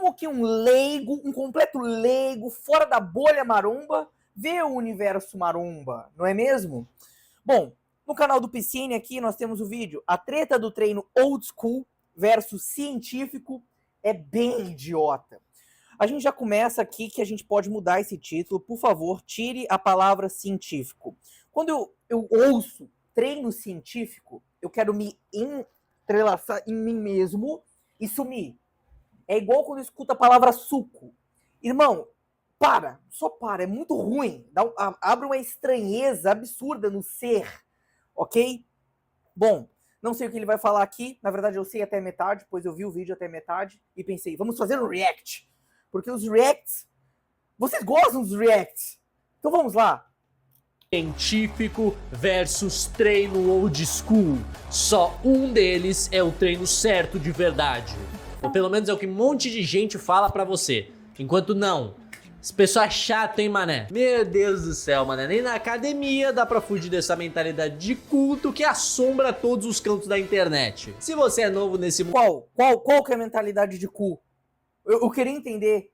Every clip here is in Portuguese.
Como que um leigo, um completo leigo, fora da bolha maromba, vê o universo maromba, não é mesmo? Bom, no canal do Piscine aqui nós temos o vídeo A Treta do Treino Old School versus Científico é bem idiota. A gente já começa aqui que a gente pode mudar esse título. Por favor, tire a palavra científico. Quando eu ouço treino científico, eu quero me entrelaçar em mim mesmo e sumir. É igual quando eu escuto a palavra suco. Irmão, só para, é muito ruim. Abre uma estranheza absurda no ser, ok? Bom, não sei o que ele vai falar aqui. Na verdade, eu sei até metade, pois eu vi o vídeo até metade e pensei, vamos fazer um react. Porque os reacts, vocês gostam dos reacts? Então vamos lá. Científico versus treino old school. Só um deles é o treino certo de verdade. Ou pelo menos é o que um monte de gente fala pra você. Enquanto não, esse pessoal é chato, hein, mané? Meu Deus do céu, mané. Nem na academia dá pra fugir dessa mentalidade de culto que assombra todos os cantos da internet. Se você é novo nesse mundo... Qual que é a mentalidade de cu? Eu queria entender.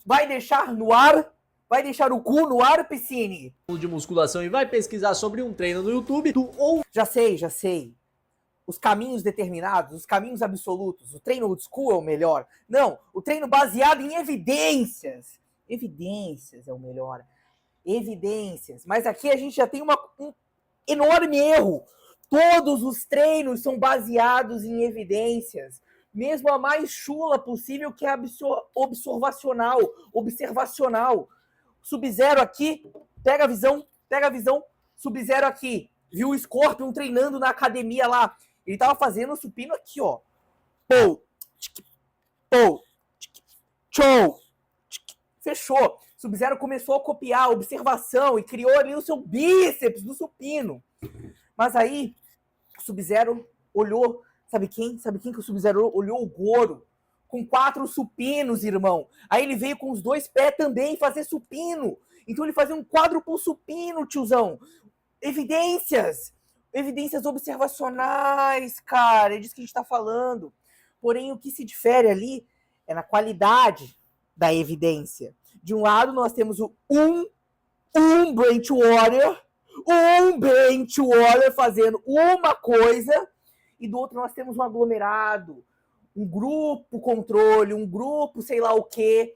Vai deixar no ar? Vai deixar o cu no ar, Piscine? De musculação e vai pesquisar sobre um treino no YouTube, ou... Já sei. Os caminhos determinados, os caminhos absolutos. O treino old school é o melhor. Não, o treino baseado em evidências. Evidências é o melhor. Evidências. Mas aqui a gente já tem um enorme erro. Todos os treinos são baseados em evidências. Mesmo a mais chula possível, que é observacional. Sub-Zero aqui, pega a visão. Sub-Zero aqui. Viu o Scorpion treinando na academia lá. Ele tava fazendo o supino aqui, ó. Pou, chow. Fechou. Sub-Zero começou a copiar a observação e criou ali o seu bíceps do supino. Mas aí, o Sub-Zero olhou... Sabe quem que o Sub-Zero olhou? O Goro. Com 4 supinos, irmão. Aí ele veio com os 2 pés também fazer supino. Então ele fazia um quádruplo supino, tiozão. Evidências observacionais, cara. É disso que a gente tá falando. Porém, o que se difere ali é na qualidade da evidência. De um lado, nós temos um bench warrior fazendo uma coisa, e do outro nós temos um aglomerado, um grupo controle, um grupo sei lá o que,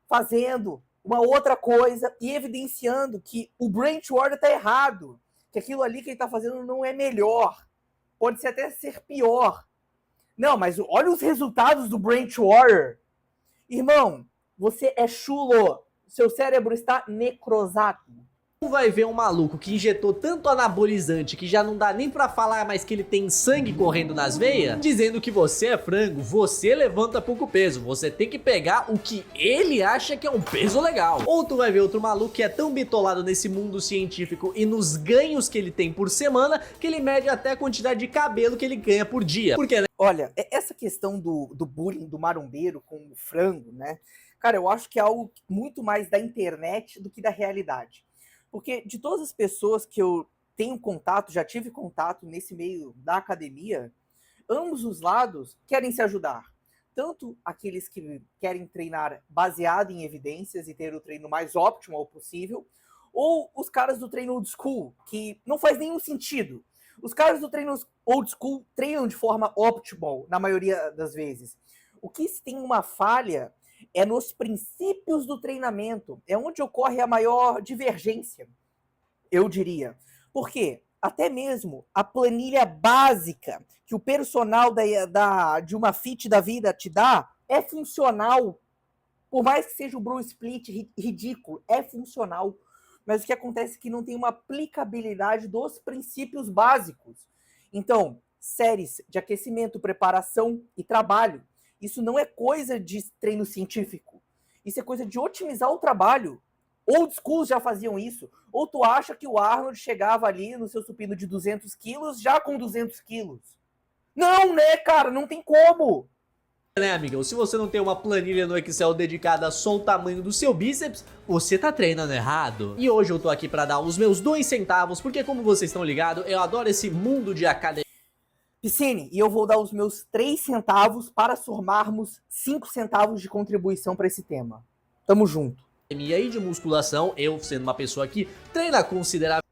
fazendo uma outra coisa e evidenciando que o bench warrior tá errado, que aquilo ali que ele tá fazendo não é melhor, pode até ser pior. Não, mas olha os resultados do bench warrior. Irmão, você é chulo, seu cérebro está necrosado. Vai ver um maluco que injetou tanto anabolizante que já não dá nem pra falar mais que ele tem sangue correndo nas veias, dizendo que você é frango, você levanta pouco peso, você tem que pegar o que ele acha que é um peso legal. Ou tu vai ver outro maluco que é tão bitolado nesse mundo científico e nos ganhos que ele tem por semana, que ele mede até a quantidade de cabelo que ele ganha por dia. Porque, né? Olha, essa questão do bullying do marombeiro com o frango, né? Cara, eu acho que é algo muito mais da internet do que da realidade. Porque de todas as pessoas que eu tenho contato, já tive contato nesse meio da academia, ambos os lados querem se ajudar. Tanto aqueles que querem treinar baseado em evidências e ter o treino mais óptimo possível, ou os caras do treino old school, que não faz nenhum sentido. Os caras do treino old school treinam de forma optimal, na maioria das vezes. O que tem uma falha é nos princípios do treinamento. É onde ocorre a maior divergência, eu diria. Por quê? Até mesmo a planilha básica que o personal de uma fit da vida te dá é funcional. Por mais que seja o bro split ridículo, é funcional. Mas o que acontece é que não tem uma aplicabilidade dos princípios básicos. Então, séries de aquecimento, preparação e trabalho. Isso não é coisa de treino científico. Isso é coisa de otimizar o trabalho. Old schools já faziam isso. Ou tu acha que o Arnold chegava ali no seu supino de 200 quilos já com 200 quilos? Não, né, cara? Não tem como. Né, amigão? Se você não tem uma planilha no Excel dedicada só ao tamanho do seu bíceps, você tá treinando errado. E hoje eu tô aqui pra dar os meus 2 centavos, porque como vocês estão ligados, eu adoro esse mundo de academia. Piscine, e eu vou dar os meus 3 centavos para somarmos 5 centavos de contribuição para esse tema. Tamo junto. Academia e de musculação, eu sendo uma pessoa que treina consideravelmente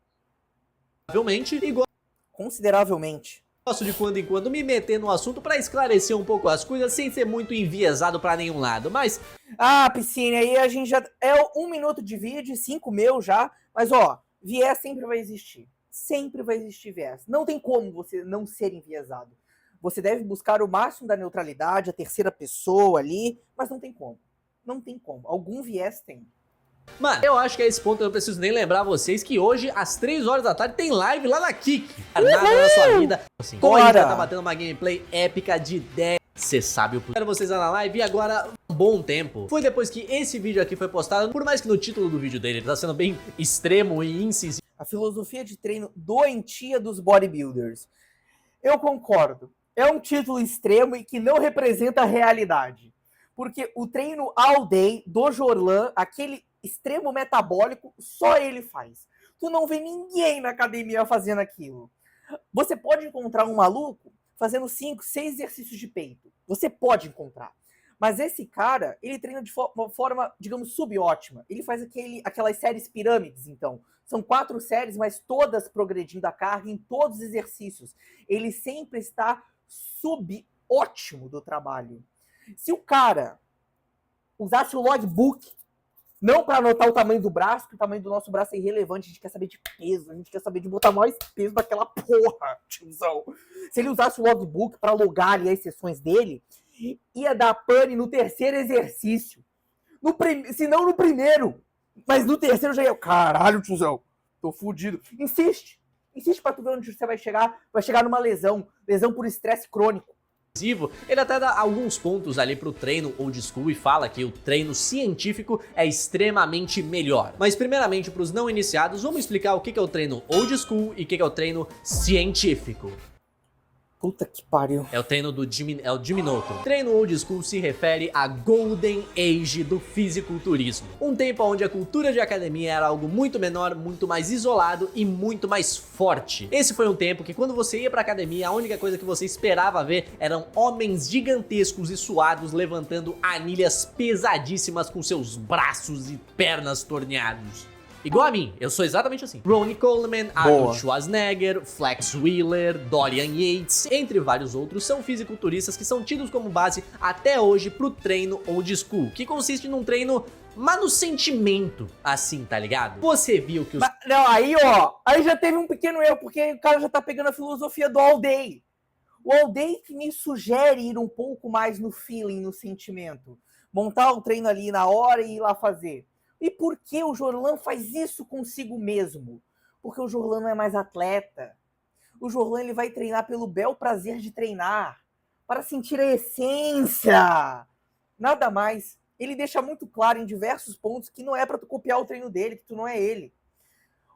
e Consideravelmente. gosto de quando em quando me meter no assunto pra esclarecer um pouco as coisas sem ser muito enviesado pra nenhum lado, mas... Ah, Piscine, aí a gente já... É 1 minuto de vídeo, 5 meu já, mas ó, viés sempre vai existir. Sempre vai existir viés. Não tem como você não ser enviesado. Você deve buscar o máximo da neutralidade, a terceira pessoa ali, mas não tem como. Não tem como. Algum viés tem. Mano, eu acho que a esse ponto eu não preciso nem lembrar vocês que hoje, às 3 horas da tarde, tem live lá na Kik. Nada na sua vida. Assim, hoje a gente tá batendo uma gameplay épica de 10. Você sabe o que. Quero vocês lá na live e agora, um bom tempo. Foi depois que esse vídeo aqui foi postado, por mais que no título do vídeo dele ele tá sendo bem extremo e incisivo. A filosofia de treino doentia dos bodybuilders. Eu concordo. É um título extremo e que não representa a realidade. Porque o treino all day do Jorlan, aquele extremo metabólico, só ele faz. Tu não vê ninguém na academia fazendo aquilo. Você pode encontrar um maluco fazendo 5, 6 exercícios de peito. Você pode encontrar. Mas esse cara, ele treina de uma forma, digamos, subótima. Ele faz aquelas séries pirâmides, então. São 4 séries, mas todas progredindo a carga em todos os exercícios. Ele sempre está subótimo do trabalho. Se o cara usasse o logbook, não para anotar o tamanho do braço, porque o tamanho do nosso braço é irrelevante, a gente quer saber de peso, a gente quer saber de botar mais peso daquela porra, tiozão. Se ele usasse o logbook para logar ali as sessões dele, ia dar pane no terceiro exercício. Se não no primeiro, mas no terceiro já ia... Caralho, tiozão, tô fudido. Insiste pra tu ver onde você vai chegar numa lesão por estresse crônico. Ele até dá alguns pontos ali pro treino old school e fala que o treino científico é extremamente melhor. Mas primeiramente, pros não iniciados, vamos explicar o que é o treino old school e o que é o treino científico. Puta que pariu. É o treino do Jimmy Neutron. Treino old school se refere à Golden Age do fisiculturismo. Um tempo onde a cultura de academia era algo muito menor, muito mais isolado e muito mais forte. Esse foi um tempo que quando você ia pra academia, a única coisa que você esperava ver eram homens gigantescos e suados levantando anilhas pesadíssimas com seus braços e pernas torneados. Igual a mim, eu sou exatamente assim. Ronnie Coleman, Arnold Schwarzenegger, Flex Wheeler, Dorian Yates, entre vários outros, são fisiculturistas que são tidos como base até hoje pro treino old school, que consiste num treino mas no sentimento, assim, tá ligado? Você viu que os... Não, aí já teve um pequeno erro, porque o cara já tá pegando a filosofia do all day. O all day que me sugere ir um pouco mais no feeling, no sentimento. Montar o treino ali na hora e ir lá fazer. E por que o Jorlan faz isso consigo mesmo? Porque o Jorlan não é mais atleta. O Jorlan ele vai treinar pelo bel prazer de treinar, para sentir a essência. Nada mais. Ele deixa muito claro em diversos pontos que não é para tu copiar o treino dele, que tu não é ele.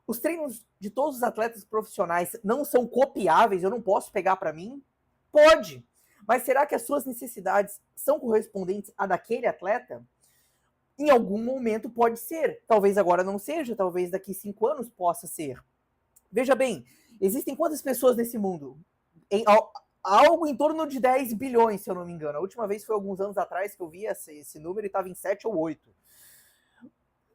Os treinos de todos os atletas profissionais não são copiáveis, eu não posso pegar para mim? Pode. Mas será que as suas necessidades são correspondentes a daquele atleta? Em algum momento pode ser. Talvez agora não seja, talvez daqui 5 anos possa ser. Veja bem, existem quantas pessoas nesse mundo? Algo em torno de 10 bilhões, se eu não me engano. A última vez foi alguns anos atrás que eu vi esse número e estava em 7 ou 8.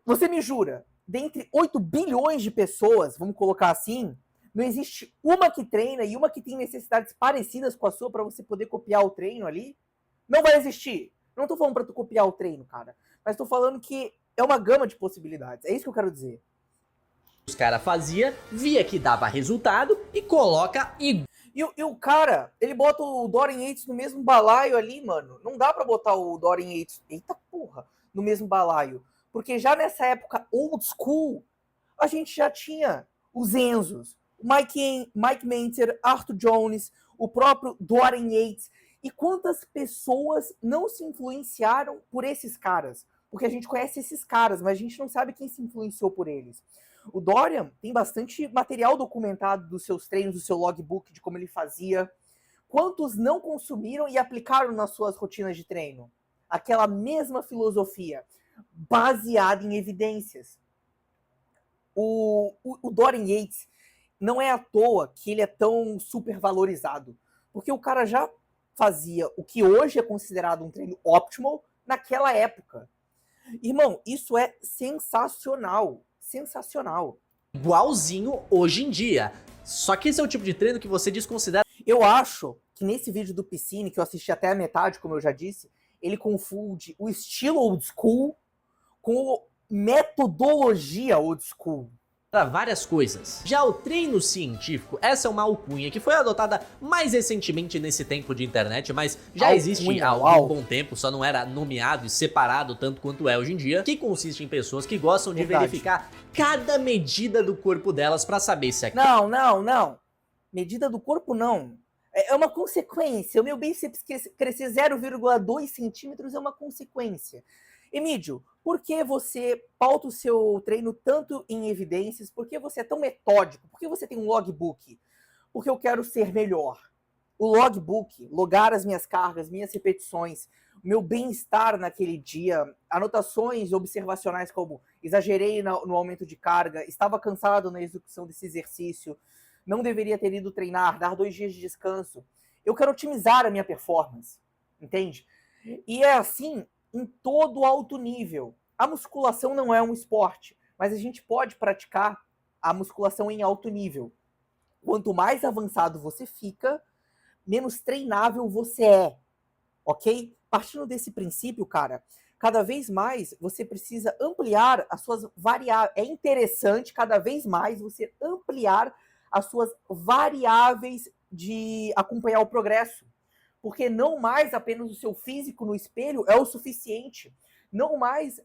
Você me jura, dentre 8 bilhões de pessoas, vamos colocar assim, não existe uma que treina e uma que tem necessidades parecidas com a sua para você poder copiar o treino ali? Não vai existir. Não tô falando para tu copiar o treino, cara. Mas tô falando que é uma gama de possibilidades. É isso que eu quero dizer. Os caras fazia, via que dava resultado e coloca igual. E o cara, ele bota o Dorian Yates no mesmo balaio ali, mano. Não dá pra botar o Dorian Yates, eita porra, no mesmo balaio. Porque já nessa época old school, a gente já tinha os Enzos, o Mike Mentzer, Arthur Jones, o próprio Dorian Yates. E quantas pessoas não se influenciaram por esses caras? Porque a gente conhece esses caras, mas a gente não sabe quem se influenciou por eles. O Dorian tem bastante material documentado dos seus treinos, do seu logbook, de como ele fazia. Quantos não consumiram e aplicaram nas suas rotinas de treino? Aquela mesma filosofia, baseada em evidências. O Dorian Yates, não é à toa que ele é tão super valorizado. Porque o cara já fazia o que hoje é considerado um treino optimal naquela época. Irmão, isso é sensacional. Sensacional. Igualzinho hoje em dia. Só que esse é o tipo de treino que você desconsidera. Eu acho que nesse vídeo do Piscine, que eu assisti até a metade, como eu já disse, ele confunde o estilo old school com metodologia old school. Para várias coisas. Já o treino científico, essa é uma alcunha que foi adotada mais recentemente nesse tempo de internet, mas já existe há algum bom tempo, só não era nomeado e separado tanto quanto é hoje em dia, que consiste em pessoas que gostam de verificar cada medida do corpo delas para saber se aquilo... Não. Medida do corpo não. É uma consequência. O meu bíceps crescer 0,2 centímetros é uma consequência. Emídio, por que você pauta o seu treino tanto em evidências? Por que você é tão metódico? Por que você tem um logbook? Porque eu quero ser melhor. O logbook, logar as minhas cargas, minhas repetições, o meu bem-estar naquele dia, anotações observacionais como exagerei no aumento de carga, estava cansado na execução desse exercício, não deveria ter ido treinar, dar 2 dias de descanso. Eu quero otimizar a minha performance, entende? E é assim em todo alto nível. A musculação não é um esporte, mas a gente pode praticar a musculação em alto nível. Quanto mais avançado você fica, menos treinável você é, ok? Partindo desse princípio, cara, cada vez mais você precisa ampliar as suas variáveis. É interessante cada vez mais você ampliar as suas variáveis de acompanhar o progresso. Porque não mais apenas o seu físico no espelho é o suficiente. Não mais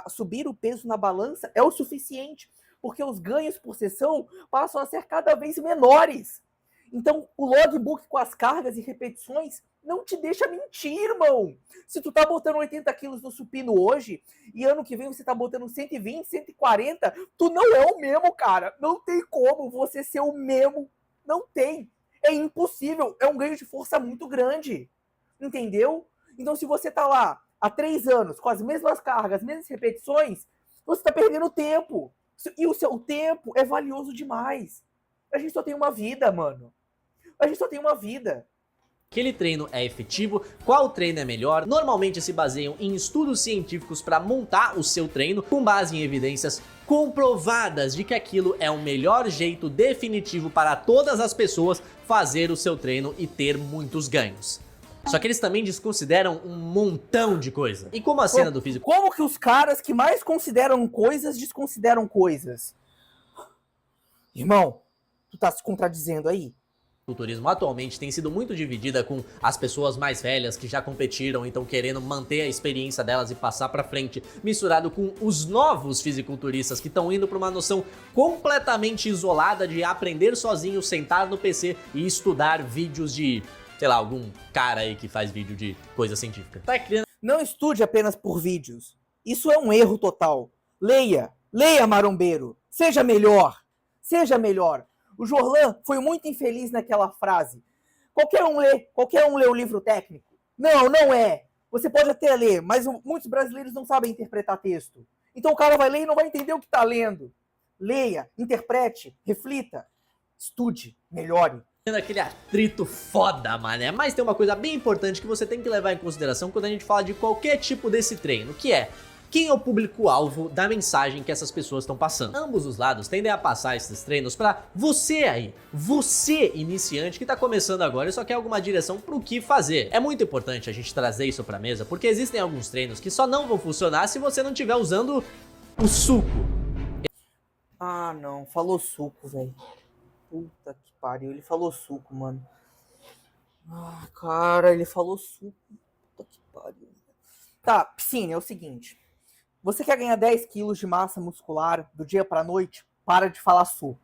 subir o peso na balança é o suficiente. Porque os ganhos por sessão passam a ser cada vez menores. Então, o logbook com as cargas e repetições não te deixa mentir, irmão. Se tu tá botando 80 quilos no supino hoje, e ano que vem você tá botando 120, 140, tu não é o mesmo, cara. Não tem como você ser o mesmo. Não tem. É impossível, é um ganho de força muito grande, entendeu? Então se você tá lá há 3 anos com as mesmas cargas, as mesmas repetições, você tá perdendo tempo. E o seu tempo é valioso demais. A gente só tem uma vida, mano. A gente só tem uma vida. Aquele treino é efetivo, qual treino é melhor, normalmente se baseiam em estudos científicos para montar o seu treino com base em evidências comprovadas de que aquilo é o melhor jeito definitivo para todas as pessoas fazer o seu treino e ter muitos ganhos. Só que eles também desconsideram um montão de coisa. E como a cena do físico... Como que os caras que mais consideram coisas desconsideram coisas? Irmão, tu tá se contradizendo aí? O culturismo atualmente tem sido muito dividida com as pessoas mais velhas que já competiram e estão querendo manter a experiência delas e passar pra frente, misturado com os novos fisiculturistas que estão indo pra uma noção completamente isolada de aprender sozinho, sentar no PC e estudar vídeos de, sei lá, algum cara aí que faz vídeo de coisa científica. Tá criando... Não estude apenas por vídeos. Isso é um erro total. Leia, marombeiro. Seja melhor. O Jorlan foi muito infeliz naquela frase. Qualquer um lê o livro técnico? Não é. Você pode até ler, mas muitos brasileiros não sabem interpretar texto. Então o cara vai ler e não vai entender o que está lendo. Leia, interprete, reflita, estude, melhore. Aquele atrito foda, mané. Mas tem uma coisa bem importante que você tem que levar em consideração quando a gente fala de qualquer tipo desse treino, que é: quem é o público-alvo da mensagem que essas pessoas estão passando? Ambos os lados tendem a passar esses treinos pra você aí, você iniciante que tá começando agora e só quer alguma direção pro que fazer. É muito importante a gente trazer isso pra mesa, porque existem alguns treinos que só não vão funcionar se você não estiver usando o suco. Ah, não, falou suco, velho. Puta que pariu, ele falou suco, mano. Ah, cara, ele falou suco. Puta que pariu. Tá, Piscine, é o seguinte. Você quer ganhar 10 quilos de massa muscular do dia pra noite? Para de falar suco.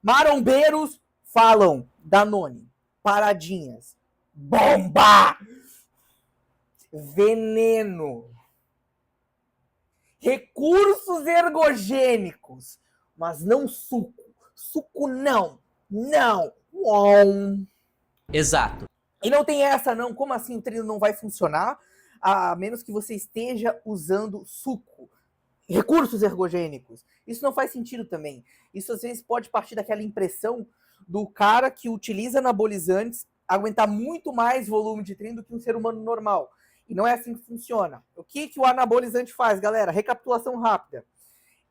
Marombeiros falam Danone, paradinhas, bomba, veneno, recursos ergogênicos, mas não suco. Suco não. Exato. E não tem essa não, como assim o treino não vai funcionar? A menos que você esteja usando suco, recursos ergogênicos. Isso não faz sentido também. Isso às vezes pode partir daquela impressão do cara que utiliza anabolizantes aguentar muito mais volume de treino do que um ser humano normal. E não é assim que funciona. O que o anabolizante faz, galera? Recapitulação rápida.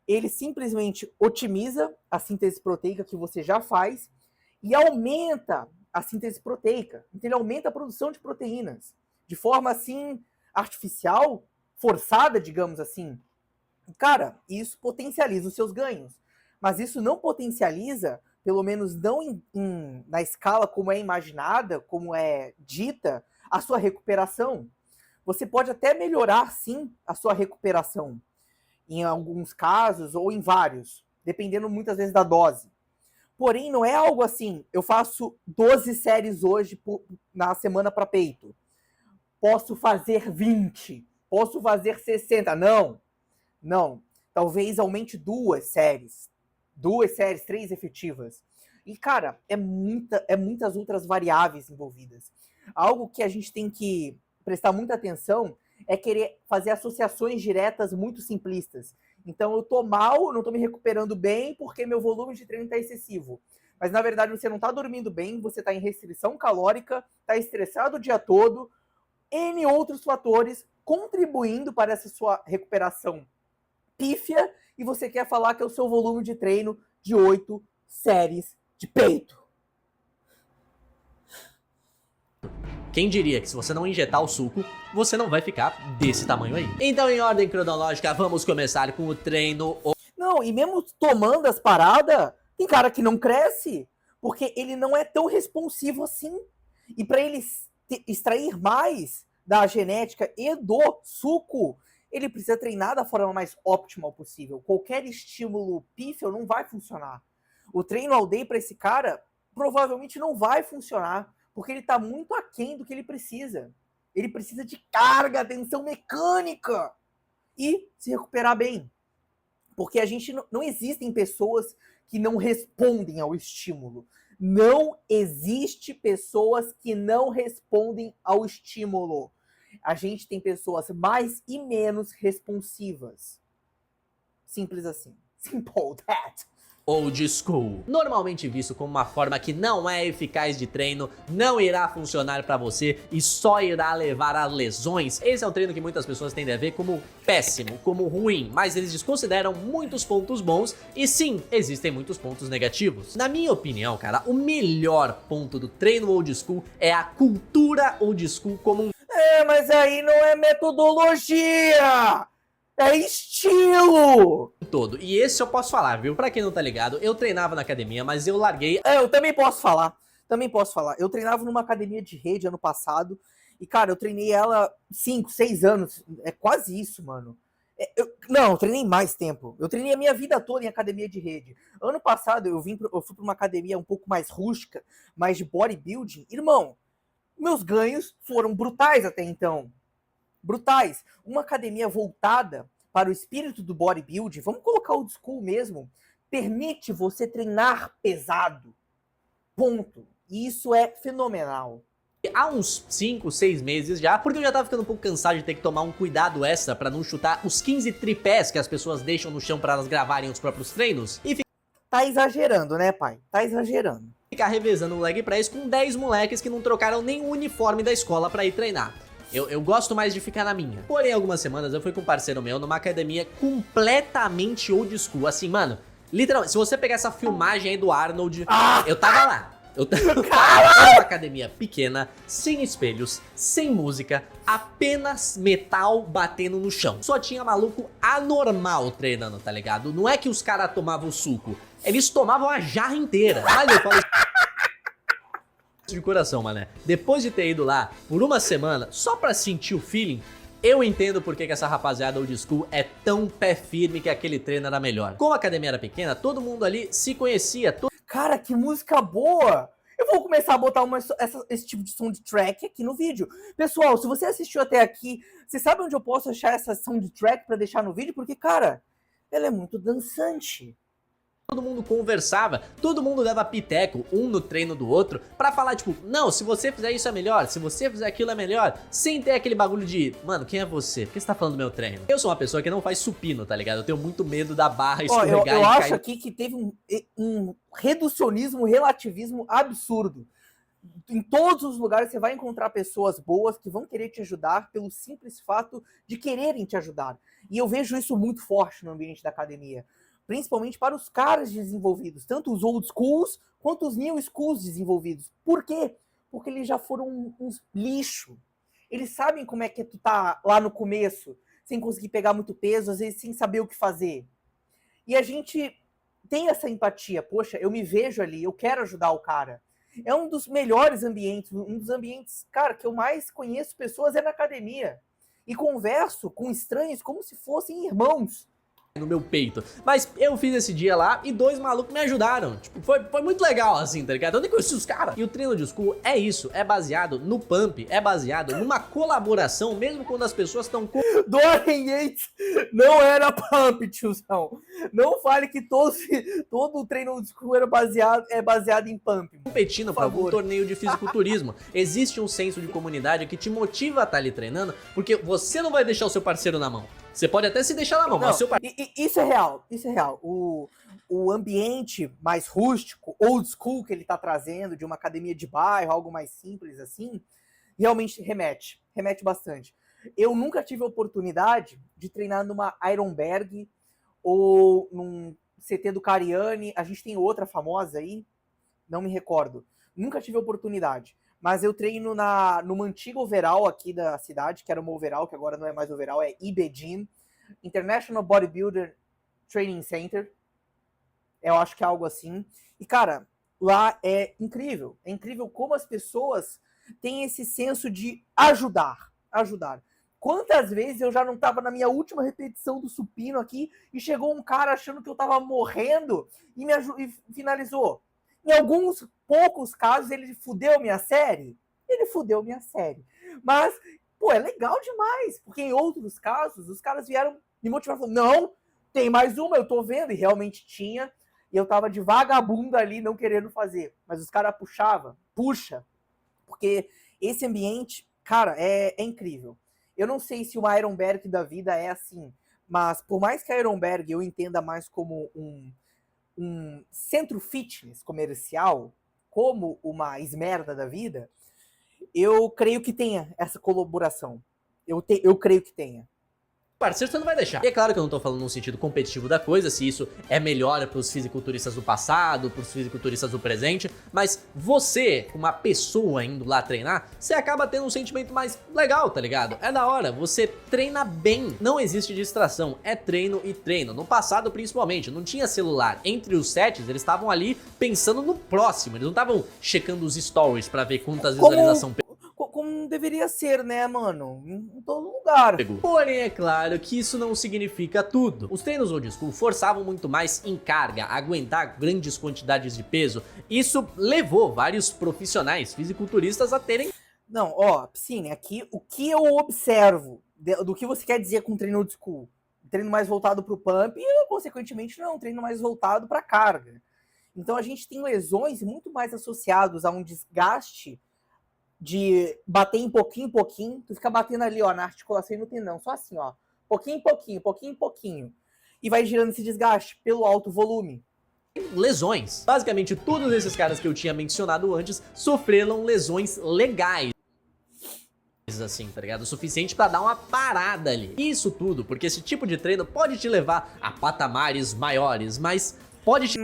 Ele simplesmente otimiza a síntese proteica que você já faz e aumenta a síntese proteica. Então ele aumenta a produção de proteínas de forma assim artificial, forçada, digamos assim. Cara, isso potencializa os seus ganhos. Mas isso não potencializa, pelo menos não na escala como é imaginada, como é dita, a sua recuperação. Você pode até melhorar, sim, a sua recuperação, em alguns casos ou em vários, dependendo muitas vezes da dose. Porém, não é algo assim, eu faço 12 séries hoje na semana para peito. Posso fazer 20, posso fazer 60. Não. Talvez aumente 2 séries, 3 efetivas. E, cara, é muitas outras variáveis envolvidas. Algo que a gente tem que prestar muita atenção é querer fazer associações diretas muito simplistas. Então, eu tô mal, não tô me recuperando bem porque meu volume de treino tá excessivo. Mas, na verdade, você não tá dormindo bem, você tá em restrição calórica, tá estressado o dia todo, N outros fatores contribuindo para essa sua recuperação pífia, e você quer falar que é o seu volume de treino de 8 séries de peito. Quem diria que se você não injetar o suco, você não vai ficar desse tamanho aí. Então, em ordem cronológica, vamos começar com o treino. Não, e mesmo tomando as paradas, tem cara que não cresce, porque ele não é tão responsivo assim. E para ele extrair mais da genética e do suco, ele precisa treinar da forma mais óptima possível. Qualquer estímulo pífio não vai funcionar. O treino all day para esse cara provavelmente não vai funcionar, porque ele está muito aquém do que ele precisa. Ele precisa de carga, tensão mecânica e se recuperar bem. Porque a gente não existem pessoas que não respondem ao estímulo. Não existe pessoas que não respondem ao estímulo. A gente tem pessoas mais e menos responsivas. Simples assim. Simple that. Old School, normalmente visto como uma forma que não é eficaz de treino, não irá funcionar pra você e só irá levar a lesões. Esse é um treino que muitas pessoas tendem a ver como péssimo, como ruim, mas eles desconsideram muitos pontos bons e sim, existem muitos pontos negativos. Na minha opinião, cara, o melhor ponto do treino Old School é a cultura Old School como um... mas aí não é metodologia! É estilo! Todo. E esse eu posso falar, viu? Pra quem não tá ligado, eu treinava na academia, mas eu larguei... Eu também posso falar. Eu treinava numa academia de rede ano passado. E, cara, eu treinei ela 5, 6 anos. É quase isso, mano. Eu treinei mais tempo. Eu treinei a minha vida toda em academia de rede. Ano passado eu fui pra uma academia um pouco mais rústica, mais de bodybuilding. Irmão, meus ganhos foram brutais até então. Brutais. Uma academia voltada para o espírito do bodybuilding, vamos colocar old school mesmo, permite você treinar pesado. Ponto. E isso é fenomenal. Há uns 5, 6 meses já, porque eu já tava ficando um pouco cansado de ter que tomar um cuidado extra pra não chutar os 15 tripés que as pessoas deixam no chão pra elas gravarem os próprios treinos e tá exagerando, né, pai? Tá exagerando. Ficar revezando o leg press com 10 moleques que não trocaram nem o uniforme da escola pra ir treinar. Eu gosto mais de ficar na minha. Porém, algumas semanas eu fui com um parceiro meu numa academia completamente old school. Assim, mano, literalmente, se você pegar essa filmagem aí do Arnold, eu tava lá. Era uma academia pequena, sem espelhos, sem música, apenas metal batendo no chão. Só tinha maluco anormal treinando, tá ligado? Não é que os caras tomavam suco, eles tomavam a jarra inteira. Olha, eu falo de coração, mané. Depois de ter ido lá por uma semana, só pra sentir o feeling, eu entendo por que essa rapaziada old school é tão pé firme que aquele treino era melhor. Como a academia era pequena, todo mundo ali se conhecia. Cara, que música boa! Eu vou começar a botar esse tipo de soundtrack aqui no vídeo. Pessoal, se você assistiu até aqui, você sabe onde eu posso achar essa soundtrack pra deixar no vídeo? Porque, cara, ela é muito dançante. Todo mundo conversava, todo mundo dava piteco um no treino do outro pra falar tipo, não, se você fizer isso é melhor, se você fizer aquilo é melhor, sem ter aquele bagulho de, mano, quem é você? Por que você tá falando do meu treino? Eu sou uma pessoa que não faz supino, tá ligado? Eu tenho muito medo da barra escorregar e cair. Eu acho aqui que teve um reducionismo, relativismo absurdo. Em todos os lugares você vai encontrar pessoas boas que vão querer te ajudar pelo simples fato de quererem te ajudar. E eu vejo isso muito forte no ambiente da academia, principalmente para os caras desenvolvidos, tanto os old schools quanto os new schools desenvolvidos. Por quê? Porque eles já foram uns lixo. Eles sabem como é que tu tá lá no começo, sem conseguir pegar muito peso, às vezes sem saber o que fazer. E a gente tem essa empatia. Poxa, eu me vejo ali, eu quero ajudar o cara. É um dos melhores ambientes, um dos ambientes, cara, que eu mais conheço pessoas é na academia. E converso com estranhos como se fossem irmãos. No meu peito. Mas eu fiz esse dia lá e 2 malucos me ajudaram. Tipo, foi muito legal assim, tá ligado? Eu nem conheci os caras. E o treino de school é isso, é baseado no pump, é baseado numa colaboração, mesmo quando as pessoas estão Dorian Yates não era pump, tiozão. Não fale que todo o treino de school é baseado em pump. competindo para algum torneio de fisiculturismo. Existe um senso de comunidade que te motiva a estar ali treinando, porque você não vai deixar o seu parceiro na mão. Você pode até se deixar na mão, Não, mas o seu parceiro... isso é real, isso é real. O ambiente mais rústico, old school que ele tá trazendo, de uma academia de bairro, algo mais simples assim, realmente remete bastante. Eu nunca tive a oportunidade de treinar numa Ironberg ou num CT do Cariani. A gente tem outra famosa aí, não me recordo. Nunca tive a oportunidade. Mas eu treino numa antiga overall aqui da cidade, que era uma overall, que agora não é mais overall, é IBGym, International Bodybuilder Training Center. Eu acho que é algo assim. E, cara, lá é incrível. É incrível como as pessoas têm esse senso de ajudar. Quantas vezes eu já não estava na minha última repetição do supino aqui e chegou um cara achando que eu estava morrendo e e finalizou. Em alguns poucos casos ele fudeu minha série. Mas, pô, é legal demais. Porque em outros casos, os caras vieram me motivar. Falaram, não, tem mais uma, eu tô vendo. E realmente tinha. E eu tava de vagabunda ali, não querendo fazer. Mas os caras puxa. Porque esse ambiente, cara, é incrível. Eu não sei se uma Ironberg da vida é assim. Mas por mais que a Ironberg eu entenda mais como um centro fitness comercial, como uma esmerda da vida, eu creio que tenha essa colaboração. Eu creio que tenha. parceiro você não vai deixar. E é claro que eu não tô falando num sentido competitivo da coisa, se isso é melhor pros fisiculturistas do passado, pros fisiculturistas do presente, mas você, uma pessoa indo lá treinar, você acaba tendo um sentimento mais legal, tá ligado? É da hora, você treina bem, não existe distração, é treino e treino. No passado, principalmente, não tinha celular. Entre os sets, eles estavam ali pensando no próximo, eles não estavam checando os stories pra ver quantas visualizações como deveria ser, né, mano? Em todo lugar. Porém, é claro que isso não significa tudo. Os treinos old school forçavam muito mais em carga, aguentar grandes quantidades de peso. Isso levou vários profissionais fisiculturistas a terem... Não, ó, sim, aqui o que eu observo do que você quer dizer com treino old school? Um treino mais voltado pro pump e, consequentemente, não, um treino mais voltado pra carga. Então a gente tem lesões muito mais associadas a um desgaste de bater em pouquinho, tu fica batendo ali, ó, na articulação e no tendão, só assim, ó, pouquinho em pouquinho, e vai girando esse desgaste pelo alto volume. Lesões. Basicamente, todos esses caras que eu tinha mencionado antes sofreram lesões legais, assim, tá ligado? O suficiente pra dar uma parada ali. Isso tudo, porque esse tipo de treino pode te levar a patamares maiores, mas pode te...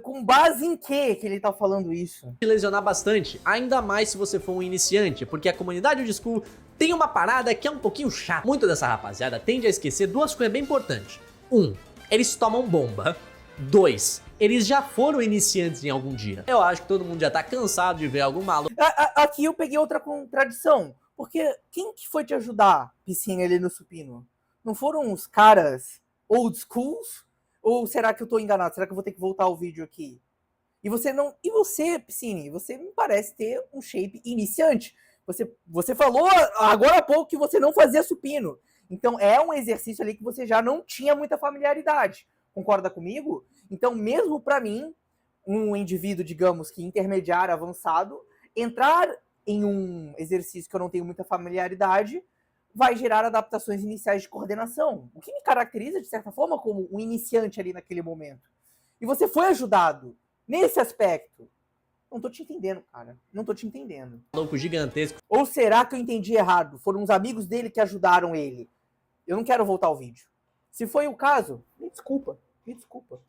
Com base em que ele tá falando isso? Te lesionar bastante, ainda mais se você for um iniciante, porque a comunidade old school tem uma parada que é um pouquinho chata. Muito dessa rapaziada tende a esquecer duas coisas bem importantes. 1. Eles tomam bomba. 2. Eles já foram iniciantes em algum dia. Eu acho que todo mundo já tá cansado de ver algum maluco. Aqui eu peguei outra contradição, porque quem que foi te ajudar, piscina, ali no supino? Não foram os caras old schools? Ou será que eu tô enganado? Será que eu vou ter que voltar o vídeo aqui? E você, Piscine, você me parece ter um shape iniciante. Você falou agora há pouco que você não fazia supino. Então é um exercício ali que você já não tinha muita familiaridade. Concorda comigo? Então, mesmo para mim, um indivíduo, digamos que intermediário, avançado, entrar em um exercício que eu não tenho muita familiaridade vai gerar adaptações iniciais de coordenação, o que me caracteriza, de certa forma, como um iniciante ali naquele momento. E você foi ajudado nesse aspecto. Não tô te entendendo, cara. Não tô te entendendo. Louco gigantesco. Ou será que eu entendi errado? Foram os amigos dele que ajudaram ele? Eu não quero voltar ao vídeo. Se foi o caso, me desculpa. Me desculpa.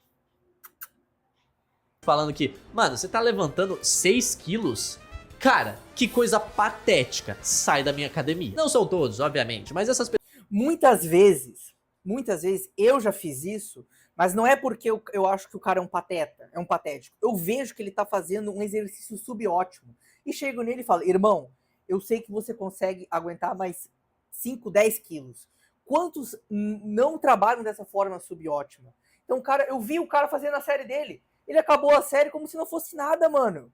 Falando que, mano, você tá levantando 6 quilos? Cara, que coisa patética. Sai da minha academia. Não são todos, obviamente, mas essas pessoas... Muitas vezes eu já fiz isso, mas não é porque eu acho que o cara é um pateta, é um patético. Eu vejo que ele tá fazendo um exercício subótimo. E chego nele e falo, irmão, eu sei que você consegue aguentar mais 5, 10 quilos. Quantos não trabalham dessa forma subótima? Então, cara, eu vi o cara fazendo a série dele. Ele acabou a série como se não fosse nada, mano.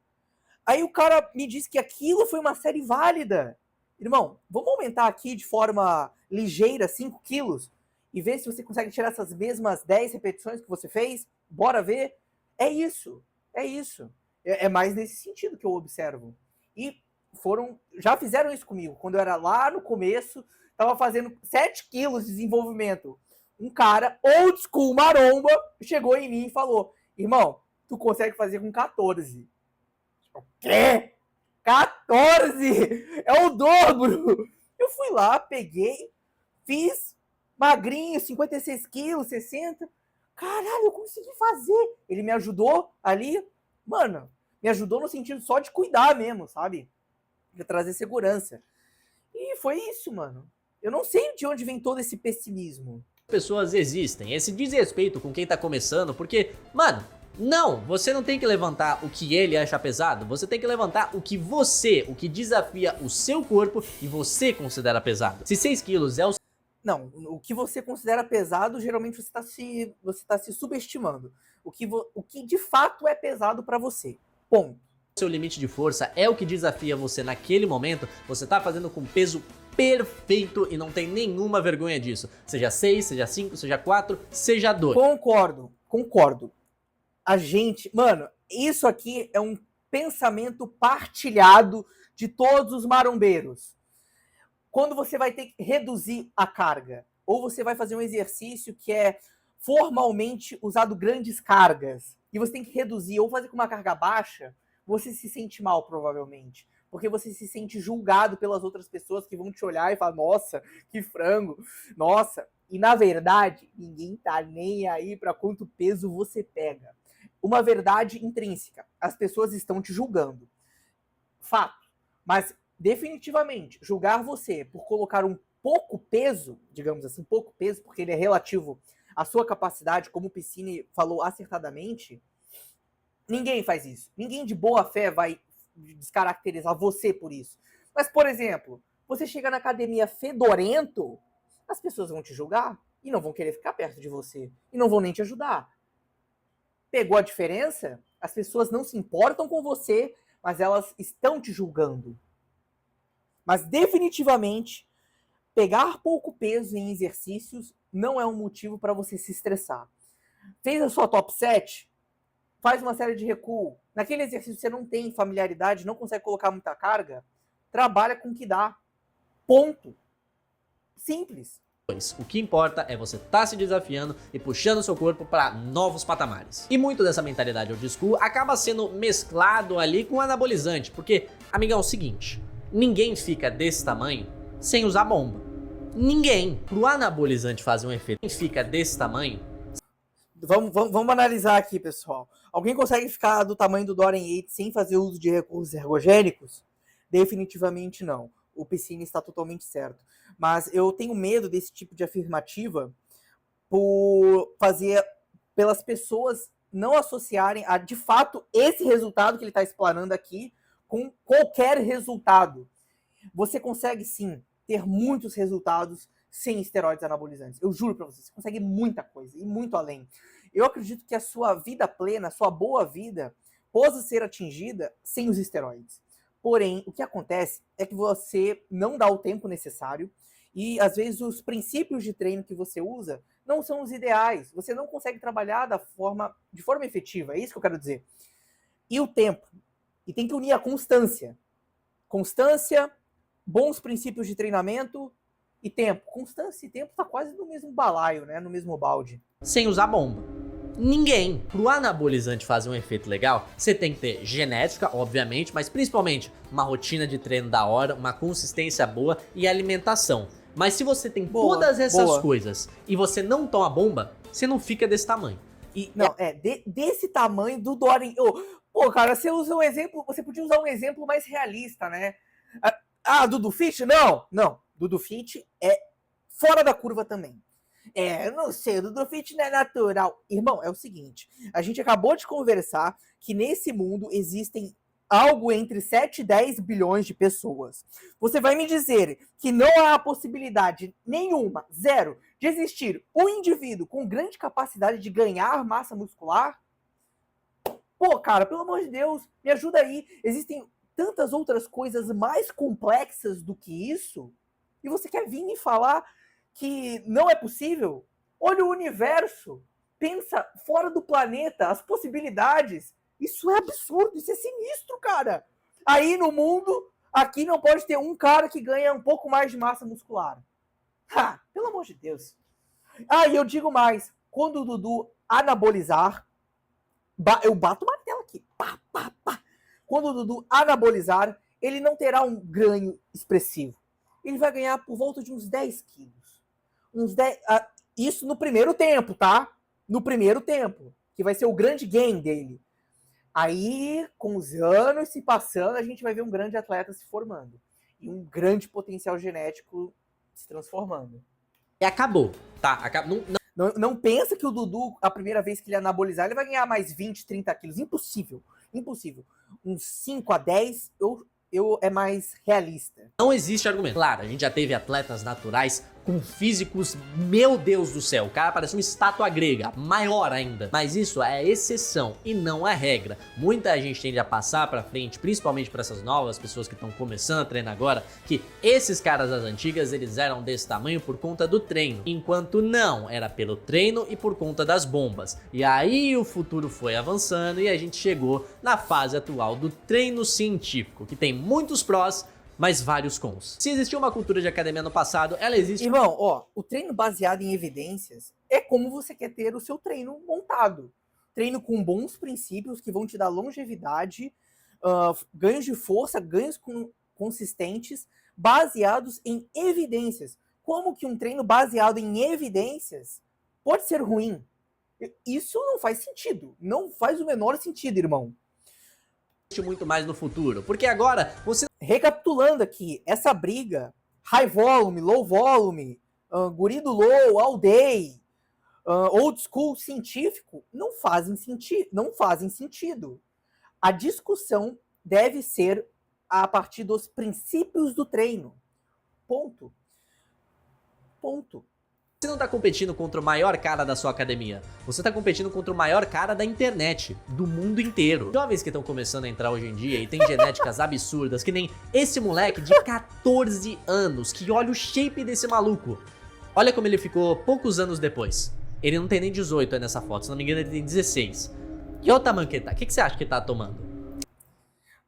Aí o cara me disse que aquilo foi uma série válida. Irmão, vamos aumentar aqui de forma ligeira 5 quilos e ver se você consegue tirar essas mesmas 10 repetições que você fez? Bora ver? É isso. É isso. É mais nesse sentido que eu observo. E já fizeram isso comigo. Quando eu era lá no começo, tava fazendo 7 quilos de desenvolvimento. Um cara, old school, maromba, chegou em mim e falou, irmão, tu consegue fazer com 14. O quê? 14! É o dobro! Eu fui lá, peguei, fiz magrinho, 56 quilos, 60. Caralho, eu consegui fazer. Ele me ajudou ali. Mano, me ajudou no sentido só de cuidar mesmo, sabe? De trazer segurança. E foi isso, mano. Eu não sei de onde vem todo esse pessimismo. pessoas existem, esse desrespeito com quem tá começando, porque, mano, não, você não tem que levantar o que ele acha pesado, você tem que levantar o que desafia o seu corpo e você considera pesado. Se 6 quilos é o... Não, o que você considera pesado, geralmente você tá se subestimando. O que de fato é pesado pra você. Ponto. seu limite de força é o que desafia você naquele momento, você tá fazendo com peso perfeito e não tem nenhuma vergonha disso. Seja 6, seja 5, seja 4, seja 2. Concordo. A gente, mano, isso aqui é um pensamento partilhado de todos os marombeiros. Quando você vai ter que reduzir a carga, ou você vai fazer um exercício que é formalmente usado grandes cargas, e você tem que reduzir ou fazer com uma carga baixa, você se sente mal, provavelmente. Porque você se sente julgado pelas outras pessoas que vão te olhar e falar, nossa, que frango, nossa. E na verdade, ninguém tá nem aí para quanto peso você pega. Uma verdade intrínseca, as pessoas estão te julgando. Fato. Mas definitivamente, julgar você por colocar um pouco peso, digamos assim, pouco peso, porque ele é relativo à sua capacidade, como o Piscine falou acertadamente, ninguém faz isso. Ninguém de boa fé vai descaracterizar você por isso. Mas, por exemplo, você chega na academia fedorento, as pessoas vão te julgar e não vão querer ficar perto de você. E não vão nem te ajudar. Pegou a diferença? As pessoas não se importam com você, mas elas estão te julgando. Mas definitivamente, pegar pouco peso em exercícios não é um motivo para você se estressar. Fez a sua top 7? Faz uma série de recuo. Naquele exercício você não tem familiaridade, não consegue colocar muita carga, trabalha com o que dá. Ponto. Simples. O que importa é você estar se desafiando e puxando seu corpo para novos patamares. E muito dessa mentalidade old school acaba sendo mesclado ali com anabolizante, porque, amigão, é o seguinte, ninguém fica desse tamanho sem usar bomba. Ninguém. Pro anabolizante fazer um efeito, quem fica desse tamanho... Vamos analisar aqui, pessoal. Alguém consegue ficar do tamanho do Dorian Yates sem fazer uso de recursos ergogênicos? Definitivamente não. O Piscine está totalmente certo. Mas eu tenho medo desse tipo de afirmativa pelas pessoas não associarem a, de fato, esse resultado que ele está explanando aqui com qualquer resultado. Você consegue, sim, ter muitos resultados sem esteroides anabolizantes. Eu juro pra você consegue muita coisa e muito além. Eu acredito que a sua vida plena, a sua boa vida, possa ser atingida sem os esteroides. Porém, o que acontece é que você não dá o tempo necessário e, às vezes, os princípios de treino que você usa não são os ideais. Você não consegue trabalhar de forma efetiva, é isso que eu quero dizer. E o tempo. E tem que unir a constância. Constância, bons princípios de treinamento e tempo. Constância e tempo tá quase no mesmo balaio, né? No mesmo balde. Sem usar bomba. Ninguém. Pro anabolizante fazer um efeito legal, você tem que ter genética, obviamente, mas principalmente uma rotina de treino da hora, uma consistência boa e alimentação. Mas se você tem todas essas coisas e você não toma bomba, você não fica desse tamanho. Não, desse tamanho do Dorian. Pô, cara, você usa um exemplo, você podia usar um exemplo mais realista, né? Dudu Fit? Não. Dudu Fit é fora da curva também. Eu não sei, o Dudu Fit não é natural. Irmão, é o seguinte, a gente acabou de conversar que nesse mundo existem algo entre 7 e 10 bilhões de pessoas. Você vai me dizer que não há possibilidade nenhuma, zero, de existir um indivíduo com grande capacidade de ganhar massa muscular? Pô, cara, pelo amor de Deus, me ajuda aí. Existem tantas outras coisas mais complexas do que isso? E você quer vir me falar que não é possível? Olha o universo. Pensa fora do planeta, as possibilidades. Isso é absurdo, isso é sinistro, cara. Aí no mundo, aqui não pode ter um cara que ganha um pouco mais de massa muscular. Pelo amor de Deus. E eu digo mais, quando o Dudu anabolizar, eu bato o martelo aqui. Pá, pá, pá. Quando o Dudu anabolizar, ele não terá um ganho expressivo. Ele vai ganhar por volta de uns 10 quilos. Isso no primeiro tempo, tá? No primeiro tempo, que vai ser o grande gain dele. Aí, com os anos se passando, a gente vai ver um grande atleta se formando. E um grande potencial genético se transformando. E acabou, tá? Não pensa que o Dudu, a primeira vez que ele anabolizar, ele vai ganhar mais 20, 30 quilos. Impossível. Impossível. Uns 5 a 10, é mais realista. Não existe argumento. Claro, a gente já teve atletas naturais com físicos, meu Deus do céu, o cara parece uma estátua grega, maior ainda. Mas isso é exceção e não é regra. Muita gente tende a passar pra frente, principalmente para essas novas pessoas que estão começando a treinar agora, que esses caras das antigas, eles eram desse tamanho por conta do treino, enquanto não, era pelo treino e por conta das bombas. E aí o futuro foi avançando e a gente chegou na fase atual do treino científico, que tem muitos prós, mas vários cons. Se existiu uma cultura de academia no passado, ela existe... Irmão, o treino baseado em evidências é como você quer ter o seu treino montado. Treino com bons princípios que vão te dar longevidade, ganhos de força, ganhos consistentes, baseados em evidências. Como que um treino baseado em evidências pode ser ruim? Isso não faz sentido. Não faz o menor sentido, irmão. Muito mais no futuro, porque agora você... Recapitulando aqui, essa briga, high volume, low volume, guri do low, all day, old school científico, não fazem sentido. A discussão deve ser a partir dos princípios do treino. Ponto. Você não tá competindo contra o maior cara da sua academia, você tá competindo contra o maior cara da internet, do mundo inteiro. Jovens que estão começando a entrar hoje em dia e tem genéticas absurdas, que nem esse moleque de 14 anos, que olha o shape desse maluco. Olha como ele ficou poucos anos depois. Ele não tem nem 18 aí nessa foto, se não me engano ele tem 16. E olha o tamanho que ele tá, o que você acha que ele tá tomando?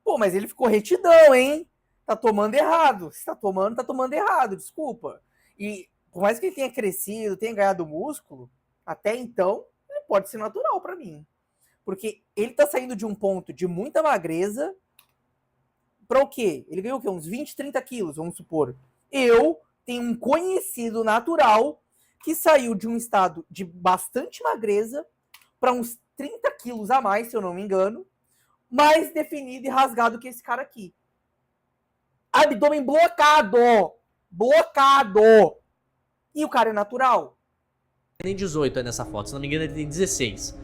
Pô, mas ele ficou retidão, hein? Tá tomando errado. Se tá tomando errado, desculpa. E... por mais que ele tenha crescido, tenha ganhado músculo, até então, ele pode ser natural pra mim. Porque ele tá saindo de um ponto de muita magreza pra o quê? Ele ganhou o quê? Uns 20, 30 quilos, vamos supor. Eu tenho um conhecido natural que saiu de um estado de bastante magreza pra uns 30 quilos a mais, se eu não me engano, mais definido e rasgado que esse cara aqui. Abdômen blocado! Blocado! E o cara é natural? Nem 18 aí nessa foto, se não me engano ele tem 16.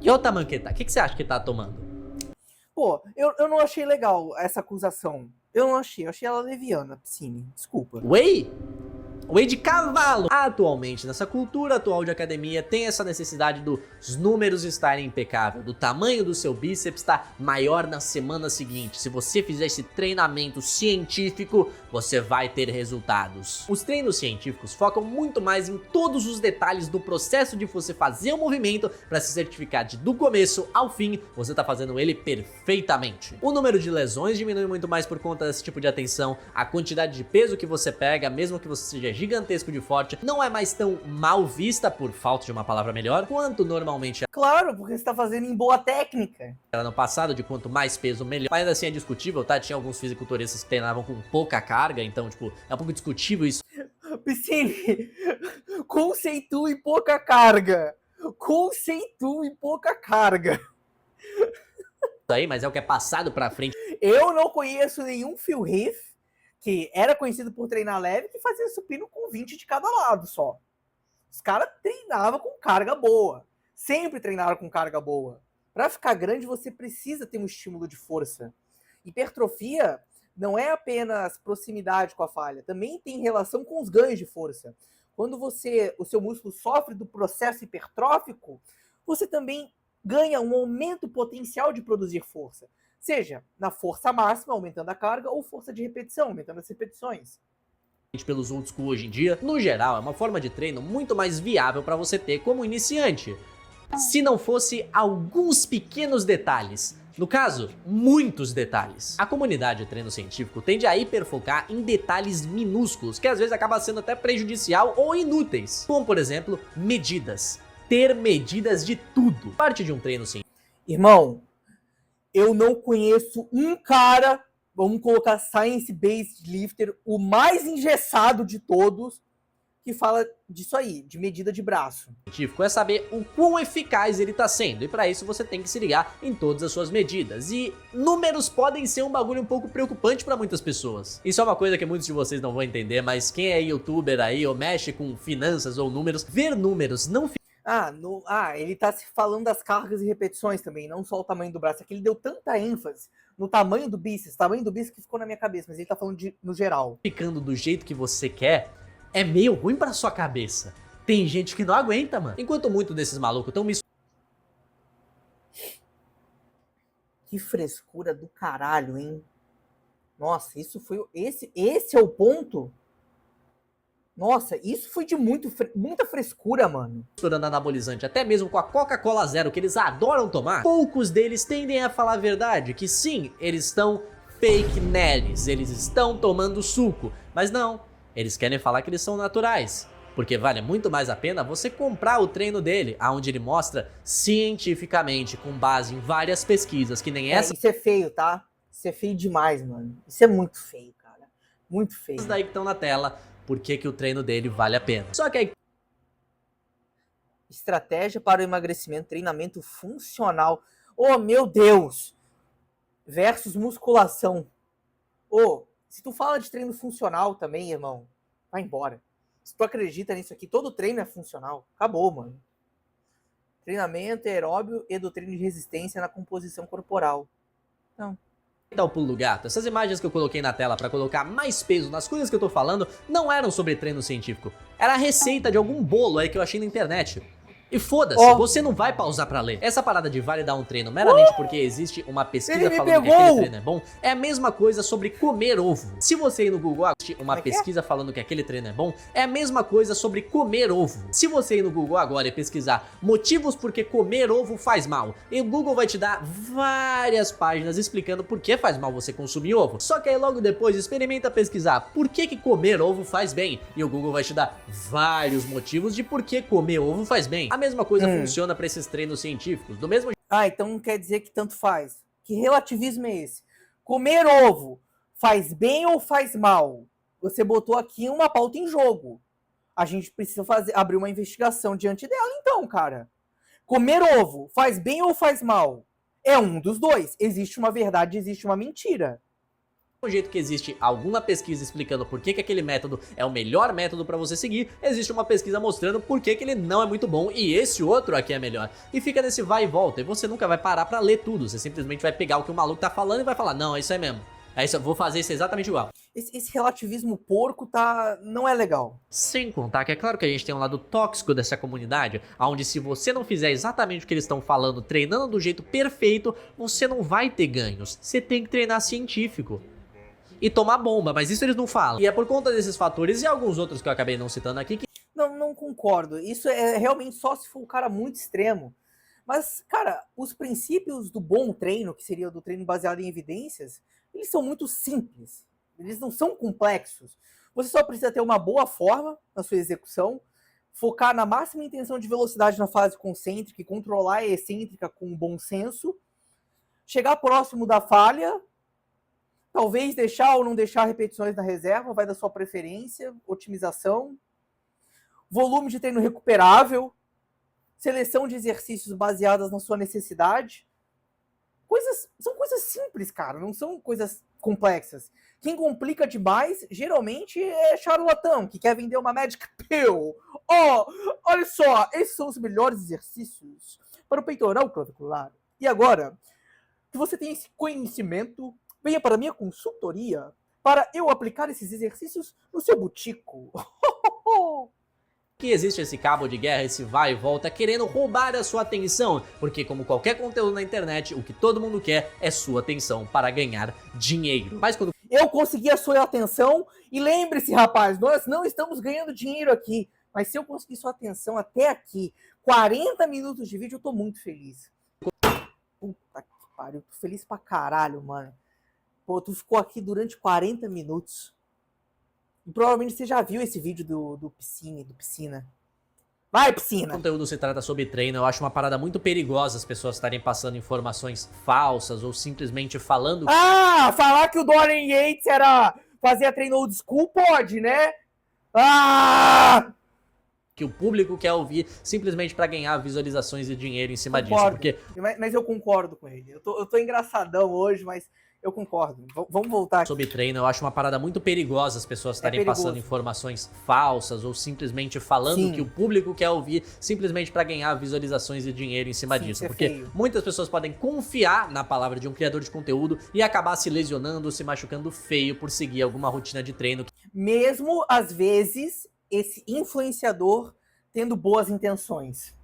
E olha o tamanho que ele tá, o que você acha que ele tá tomando? Pô, eu não achei legal essa acusação. Eu achei ela leviana, Piscine, desculpa. Whey? Whey de cavalo! Atualmente, nessa cultura atual de academia, tem essa necessidade dos números estarem impecáveis, do tamanho do seu bíceps estar maior na semana seguinte. Se você fizer esse treinamento científico, você vai ter resultados. Os treinos científicos focam muito mais em todos os detalhes do processo de você fazer o movimento para se certificar de do começo ao fim, você tá fazendo ele perfeitamente. O número de lesões diminui muito mais por conta desse tipo de atenção, a quantidade de peso que você pega, mesmo que você seja gigantesco de forte, não é mais tão mal vista, por falta de uma palavra melhor, quanto normalmente Claro, porque você tá fazendo em boa técnica. era no passado, de quanto mais peso, melhor. Mas ainda assim é discutível, tá? Tinha alguns fisiculturistas que treinavam com pouca carga, então, tipo, é um pouco discutível isso Piscine, conceitue pouca carga. Conceitue pouca carga. aí, mas é o que é passado pra frente. Eu não conheço nenhum Phil Heath, que era conhecido por treinar leve, que fazia supino com 20 de cada lado só. Os caras treinavam com carga boa. Sempre treinaram com carga boa. Para ficar grande, você precisa ter um estímulo de força. Hipertrofia não é apenas proximidade com a falha, também tem relação com os ganhos de força. Quando o seu músculo sofre do processo hipertrófico, você também ganha um aumento potencial de produzir força. Seja na força máxima, aumentando a carga, ou força de repetição, aumentando as repetições. Pelos old school hoje em dia, no geral, é uma forma de treino muito mais viável para você ter como iniciante. Se não fosse alguns pequenos detalhes. No caso, muitos detalhes. A comunidade de treino científico tende a hiperfocar em detalhes minúsculos, que às vezes acaba sendo até prejudicial ou inúteis. Como, por exemplo, medidas. Ter medidas de tudo. Parte de um treino científico. Irmão, eu não conheço um cara, vamos colocar science-based lifter, o mais engessado de todos, que fala disso aí, de medida de braço. Científico é saber o quão eficaz ele tá sendo, e para isso você tem que se ligar em todas as suas medidas. E números podem ser um bagulho um pouco preocupante para muitas pessoas. Isso é uma coisa que muitos de vocês não vão entender, mas quem é youtuber aí ou mexe com finanças ou números, ver números não fica. Ele tá se falando das cargas e repetições também, não só o tamanho do braço. É que ele deu tanta ênfase no tamanho do bíceps que ficou na minha cabeça, mas ele tá falando no geral. Ficando do jeito que você quer, é meio ruim pra sua cabeça. Tem gente que não aguenta, mano. Enquanto muitos desses malucos estão me... Que frescura do caralho, hein? Nossa, isso foi... Esse é o ponto? Nossa, isso foi de muita frescura, mano. Misturando anabolizante, até mesmo com a Coca-Cola Zero, que eles adoram tomar, poucos deles tendem a falar a verdade, que sim, eles estão fake neles, eles estão tomando suco, mas não. Eles querem falar que eles são naturais, porque vale muito mais a pena você comprar o treino dele, onde ele mostra cientificamente, com base em várias pesquisas, que nem essa. Isso é feio, tá? Isso é feio demais, mano. Isso é muito feio, cara. Muito feio. Essas daí que estão na tela, porque que o treino dele vale a pena. Só que aí... Estratégia para o emagrecimento, treinamento funcional. Oh, meu Deus! Versus musculação. Oh, se tu fala de treino funcional também, irmão, vai embora. Se tu acredita nisso aqui, todo treino é funcional. Acabou, mano. Treinamento aeróbio e do treino de resistência na composição corporal. Não. Dá o pulo do gato. Essas imagens que eu coloquei na tela pra colocar mais peso nas coisas que eu tô falando não eram sobre treino científico. Era a receita de algum bolo aí que eu achei na internet. E foda-se, você não vai pausar pra ler. Essa parada de validar um treino meramente porque existe uma pesquisa falando que aquele treino é bom, é a mesma coisa sobre comer ovo. Se você ir no Google agora, uma pesquisa falando que aquele treino é bom, é a mesma coisa sobre comer ovo. Se você ir no Google agora e pesquisar motivos por que comer ovo faz mal, e o Google vai te dar várias páginas explicando por que faz mal você consumir ovo. Só que aí logo depois experimenta pesquisar por que comer ovo faz bem, e o Google vai te dar vários motivos de por que comer ovo faz bem. A mesma coisa funciona para esses treinos científicos, do mesmo jeito. Então não quer dizer que tanto faz. Que relativismo é esse? Comer ovo faz bem ou faz mal? Você botou aqui uma pauta em jogo. A gente precisa abrir uma investigação diante dela, então, cara. Comer ovo faz bem ou faz mal? É um dos dois. Existe uma verdade, existe uma mentira. Do jeito que existe alguma pesquisa explicando por que aquele método é o melhor método para você seguir, existe uma pesquisa mostrando por que ele não é muito bom e esse outro aqui é melhor. E fica nesse vai e volta, e você nunca vai parar para ler tudo, você simplesmente vai pegar o que o maluco tá falando e vai falar, não, é isso aí mesmo. É isso, eu vou fazer isso exatamente igual. Esse relativismo porco não é legal. Sem contar que é claro que a gente tem um lado tóxico dessa comunidade, onde se você não fizer exatamente o que eles estão falando, treinando do jeito perfeito, você não vai ter ganhos. Você tem que treinar científico. E tomar bomba, mas isso eles não falam. E é por conta desses fatores e alguns outros que eu acabei não citando aqui que... Não concordo. Isso é realmente só se for um cara muito extremo. Mas, cara, os princípios do bom treino, que seria do treino baseado em evidências, eles são muito simples. Eles não são complexos. Você só precisa ter uma boa forma na sua execução, focar na máxima intenção de velocidade na fase concêntrica e controlar a excêntrica com bom senso, chegar próximo da falha, talvez deixar ou não deixar repetições na reserva, vai da sua preferência, otimização, volume de treino recuperável, seleção de exercícios baseadas na sua necessidade. São coisas simples, cara, não são coisas complexas. Quem complica demais, geralmente, é charlatão, que quer vender uma Magic Pill. Olha só, esses são os melhores exercícios para o peitoral clavicular. E agora, que você tem esse conhecimento, venha para a minha consultoria para eu aplicar esses exercícios no seu butico. Que existe esse cabo de guerra, esse vai e volta, querendo roubar a sua atenção, porque como qualquer conteúdo na internet, o que todo mundo quer é sua atenção para ganhar dinheiro. Mas quando eu consegui a sua atenção, e lembre-se, rapaz, nós não estamos ganhando dinheiro aqui, mas se eu conseguir sua atenção até aqui, 40 minutos de vídeo, eu tô muito feliz. Puta que pariu, tô feliz pra caralho, mano. Pô, tu ficou aqui durante 40 minutos. E provavelmente você já viu esse vídeo do Piscina. Vai, Piscina! o conteúdo se trata sobre treino, eu acho uma parada muito perigosa as pessoas estarem passando informações falsas ou simplesmente falando... Falar que o Dorian Yates fazia treino old school, pode, né? Que o público quer ouvir simplesmente pra ganhar visualizações e dinheiro em cima disso, porque... Mas eu concordo com ele. Eu tô engraçadão hoje, mas eu concordo. Vamos voltar aqui. Sobre treino, eu acho uma parada muito perigosa as pessoas estarem passando informações falsas ou simplesmente falando que o público quer ouvir simplesmente pra ganhar visualizações e dinheiro em cima disso, porque muitas pessoas podem confiar na palavra de um criador de conteúdo e acabar se lesionando, se machucando feio por seguir alguma rotina de treino. Mesmo, às vezes, esse influenciador tendo boas intenções.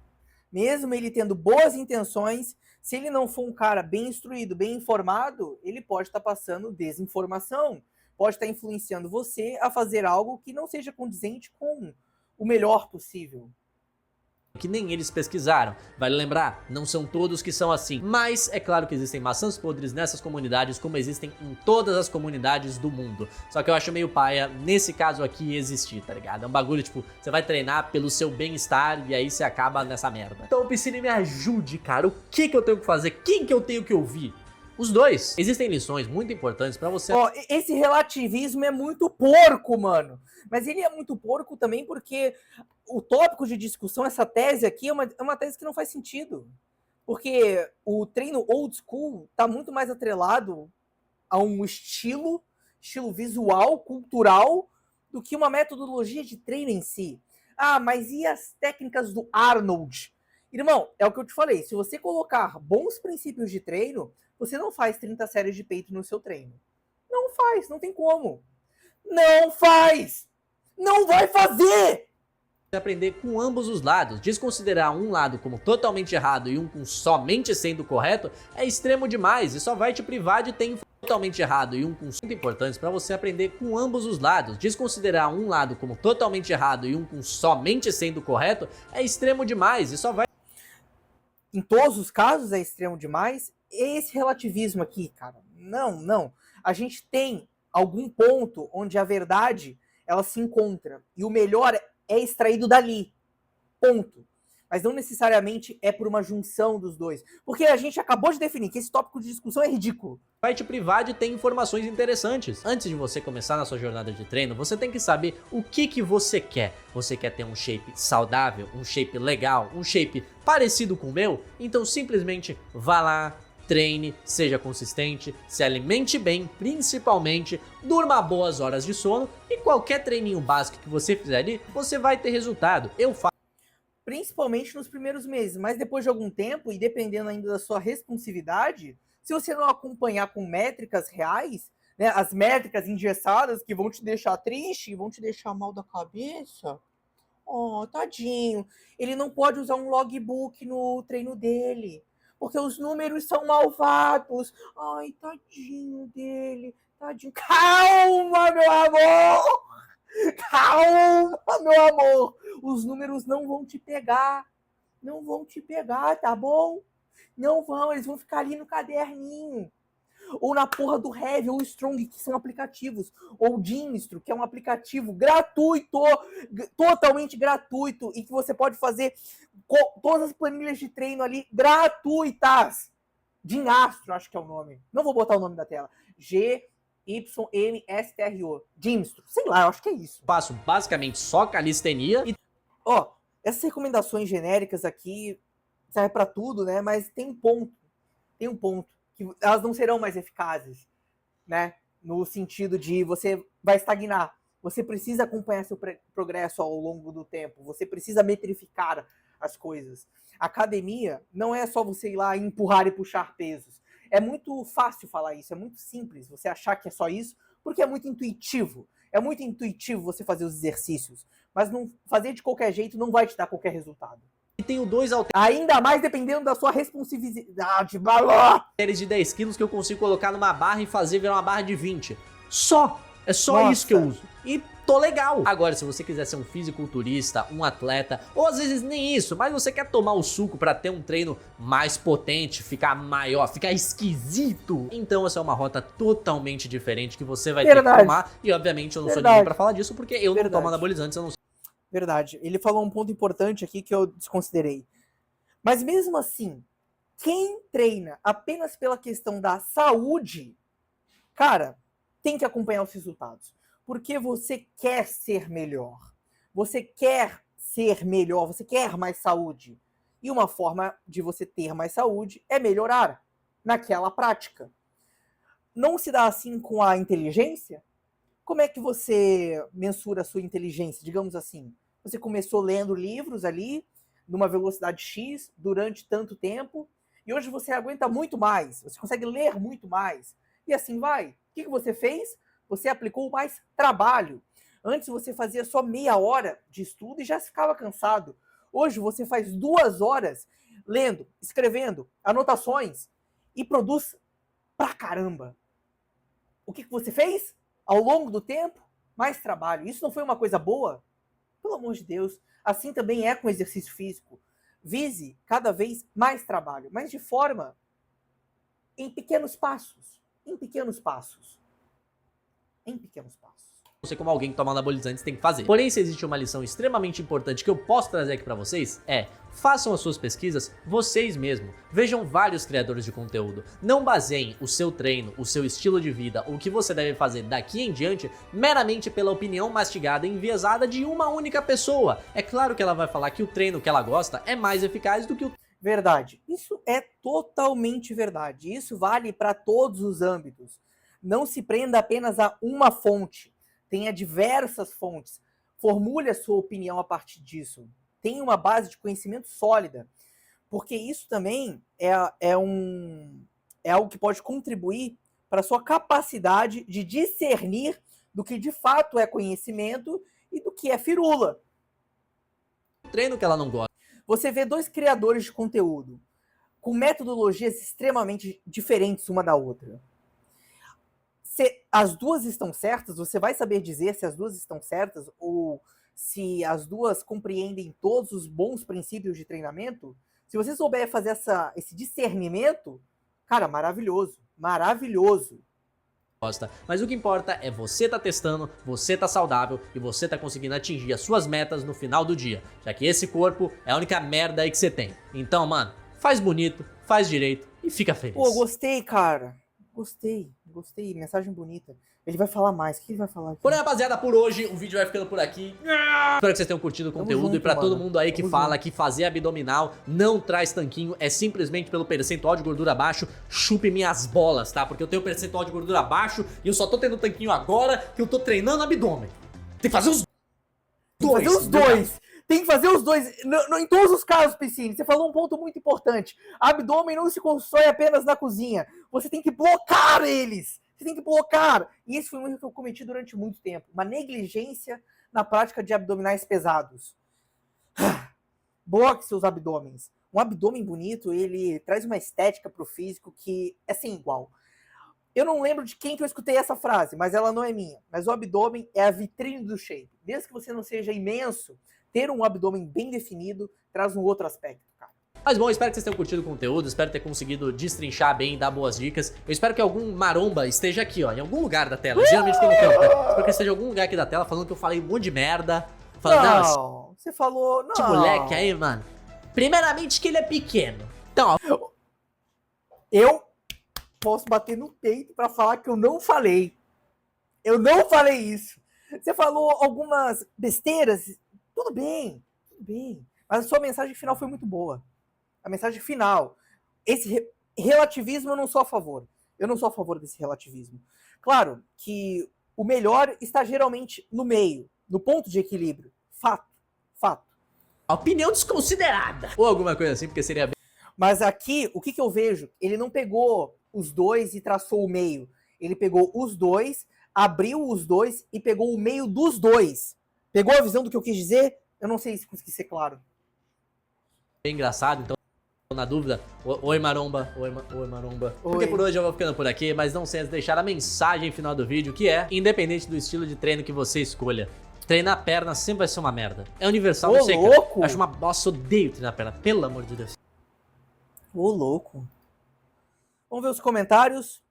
Mesmo ele tendo boas intenções, se ele não for um cara bem instruído, bem informado, ele pode estar passando desinformação, pode estar influenciando você a fazer algo que não seja condizente com o melhor possível. Que nem eles pesquisaram. Vale lembrar, não são todos que são assim, mas é claro que existem maçãs podres nessas comunidades, como existem em todas as comunidades do mundo. Só que eu acho meio paia, nesse caso aqui, existir, tá ligado? É um bagulho, tipo, você vai treinar pelo seu bem-estar e aí você acaba nessa merda. Então, Piscine, me ajude, cara. O que eu tenho que fazer? Quem que eu tenho que ouvir? Os dois. Existem lições muito importantes pra você... Esse relativismo é muito porco, mano. Mas ele é muito porco também porque o tópico de discussão, essa tese aqui, é uma tese que não faz sentido. Porque o treino old school tá muito mais atrelado a um estilo visual, cultural, do que uma metodologia de treino em si. Mas e as técnicas do Arnold? Irmão, é o que eu te falei. Se você colocar bons princípios de treino, você não faz 30 séries de peito no seu treino. Não faz, não tem como. Não faz! Não vai fazer! Aprender com ambos os lados. Desconsiderar um lado como totalmente errado e um com somente sendo correto é extremo demais e só vai te privar de ter totalmente errado e um com muito importantes para você aprender com ambos os lados. Desconsiderar um lado como totalmente errado e um com somente sendo correto é extremo demais e só vai... Em todos os casos é extremo demais. Esse relativismo aqui, cara, não. A gente tem algum ponto onde a verdade ela se encontra e o melhor é extraído dali, ponto. Mas não necessariamente é por uma junção dos dois, porque a gente acabou de definir que esse tópico de discussão é ridículo. Vai te privar de ter informações interessantes. Antes de você começar na sua jornada de treino, você tem que saber o que você quer. Você quer ter um shape saudável, um shape legal, um shape parecido com o meu? Então simplesmente vá lá, treine, seja consistente, se alimente bem, principalmente, durma boas horas de sono e qualquer treininho básico que você fizer ali, você vai ter resultado. Eu faço. Principalmente nos primeiros meses, mas depois de algum tempo, e dependendo ainda da sua responsividade, se você não acompanhar com métricas reais, né, as métricas engessadas que vão te deixar triste, vão te deixar mal da cabeça, tadinho, ele não pode usar um logbook no treino dele, porque os números são malvados. Ai, tadinho dele, tadinho. Calma, meu amor! Calma, meu amor! Os números não vão te pegar. Não vão te pegar, tá bom? Não vão, eles vão ficar ali no caderninho. ou na porra do Heavy ou Strong, que são aplicativos, ou Gymstro, que é um aplicativo gratuito, totalmente gratuito, e que você pode fazer todas as planilhas de treino ali gratuitas. Gymstro, acho que é o nome. Não vou botar o nome da tela. Gymstro. Gymstro. Sei lá, eu acho que é isso. Faço basicamente só calistenia e... Ó, essas recomendações genéricas aqui servem para tudo, né? Mas tem um ponto. Que elas não serão mais eficazes, né? No sentido de você vai estagnar. Você precisa acompanhar seu progresso ao longo do tempo. Você precisa metrificar as coisas. Academia não é só você ir lá e empurrar e puxar pesos. É muito fácil falar isso, é muito simples você achar que é só isso, porque é muito intuitivo. É muito intuitivo você fazer os exercícios, mas não fazer de qualquer jeito não vai te dar qualquer resultado. E tenho 2 ainda mais dependendo da sua responsividade. halteres de 10 quilos que eu consigo colocar numa barra e fazer virar uma barra de 20. Só! É só Nossa. Isso que eu uso. E tô legal. Agora, se você quiser ser um fisiculturista, um atleta, ou às vezes nem isso, mas você quer tomar o suco pra ter um treino mais potente, ficar maior, ficar esquisito, então essa é uma rota totalmente diferente que você vai ter que tomar. E obviamente eu não sou ninguém pra falar disso, porque eu não tomo anabolizantes, eu não sei. Verdade. Ele falou um ponto importante aqui que eu desconsiderei. Mas mesmo assim, quem treina apenas pela questão da saúde, cara, tem que acompanhar os resultados. Porque você quer ser melhor. Você quer ser melhor, você quer mais saúde. E uma forma de você ter mais saúde é melhorar naquela prática. Não se dá assim com a inteligência? Como é que você mensura a sua inteligência, digamos assim? Você começou lendo livros ali, numa velocidade X, durante tanto tempo, e hoje você aguenta muito mais, você consegue ler muito mais, e assim vai. O que você fez? Você aplicou mais trabalho. Antes você fazia só meia hora de estudo e já ficava cansado. Hoje você faz 2 horas lendo, escrevendo, anotações, e produz pra caramba. O que você fez? Ao longo do tempo, mais trabalho. Isso não foi uma coisa boa? Pelo amor de Deus. Assim também é com exercício físico. Vise cada vez mais trabalho, mas de forma em pequenos passos. Em pequenos passos. Em pequenos passos. Não sei como alguém que toma anabolizantes tem que fazer. Porém, se existe uma lição extremamente importante que eu posso trazer aqui pra vocês, façam as suas pesquisas vocês mesmos. Vejam vários criadores de conteúdo. Não baseiem o seu treino, o seu estilo de vida, o que você deve fazer daqui em diante, meramente pela opinião mastigada e enviesada de uma única pessoa. É claro que ela vai falar que o treino que ela gosta é mais eficaz do que o... Verdade. Isso é totalmente verdade. Isso vale para todos os âmbitos. Não se prenda apenas a uma fonte. Tenha diversas fontes. Formule a sua opinião a partir disso. Tenha uma base de conhecimento sólida. Porque isso também é algo que pode contribuir para a sua capacidade de discernir do que de fato é conhecimento e do que é firula. Treino que ela não gosta. Você vê 2 criadores de conteúdo com metodologias extremamente diferentes uma da outra. Se as duas estão certas, você vai saber dizer se as duas estão certas ou se as duas compreendem todos os bons princípios de treinamento. Se você souber fazer esse discernimento, cara, maravilhoso, maravilhoso. Mas o que importa é você tá testando, você tá saudável e você tá conseguindo atingir as suas metas no final do dia, já que esse corpo é a única merda aí que você tem. Então, mano, faz bonito, faz direito e fica feliz. Pô, gostei, cara. Gostei. Mensagem bonita. Ele vai falar mais. O que ele vai falar aqui? Porém, rapaziada, por hoje o vídeo vai ficando por aqui. Espero que vocês tenham curtido o conteúdo. Junto, e pra todo mundo aí que fala que fazer abdominal não traz tanquinho, é simplesmente pelo percentual de gordura baixo, chupe minhas bolas, tá? Porque eu tenho percentual de gordura baixo e eu só tô tendo tanquinho agora que eu tô treinando abdômen. Tem que fazer os dois. Tem que fazer os dois. Em todos os casos, Piscine, você falou um ponto muito importante. Abdômen não se constrói apenas na cozinha. Você tem que blocar eles. Você tem que blocar. E esse foi um erro que eu cometi durante muito tempo. Uma negligência na prática de abdominais pesados. Bloque seus abdômenes. Um abdômen bonito, ele traz uma estética pro físico que é sem igual. Eu não lembro de quem que eu escutei essa frase, mas ela não é minha. Mas o abdômen é a vitrine do shape. Mesmo que você não seja imenso, ter um abdômen bem definido traz um outro aspecto, cara. Mas bom, espero que vocês tenham curtido o conteúdo, espero ter conseguido destrinchar bem, dar boas dicas. Eu espero que algum maromba esteja aqui, ó, em algum lugar da tela. Geralmente fica no canto, né? Espero que esteja em algum lugar aqui da tela falando que eu falei um monte de merda. Falando, Não, você falou... Não. esse moleque aí, mano. Primeiramente que ele é pequeno. Então, ó. Eu posso bater no peito pra falar que eu não falei. Eu não falei isso. Você falou algumas besteiras. Tudo bem, tudo bem. Mas a sua mensagem final foi muito boa. A mensagem final. Esse relativismo eu não sou a favor. Eu não sou a favor desse relativismo. Claro que o melhor está geralmente no meio, no ponto de equilíbrio. Fato, fato. Opinião desconsiderada. Ou alguma coisa assim, porque seria bem... Mas aqui, o que eu vejo? Ele não pegou os dois e traçou o meio. Ele pegou os dois, abriu os dois e pegou o meio dos dois. Pegou a visão do que eu quis dizer? Eu não sei se consegui ser claro. bem engraçado, então na dúvida, oi maromba, oi maromba. Oi. Porque por hoje eu vou ficando por aqui, mas não sem deixar a mensagem final do vídeo, que é, independente do estilo de treino que você escolha, treinar perna sempre vai ser uma merda. É universal, não sei, cara. Louco! Eu acho uma... Nossa, odeio treinar perna, pelo amor de Deus. Ô, louco. Vamos ver os comentários.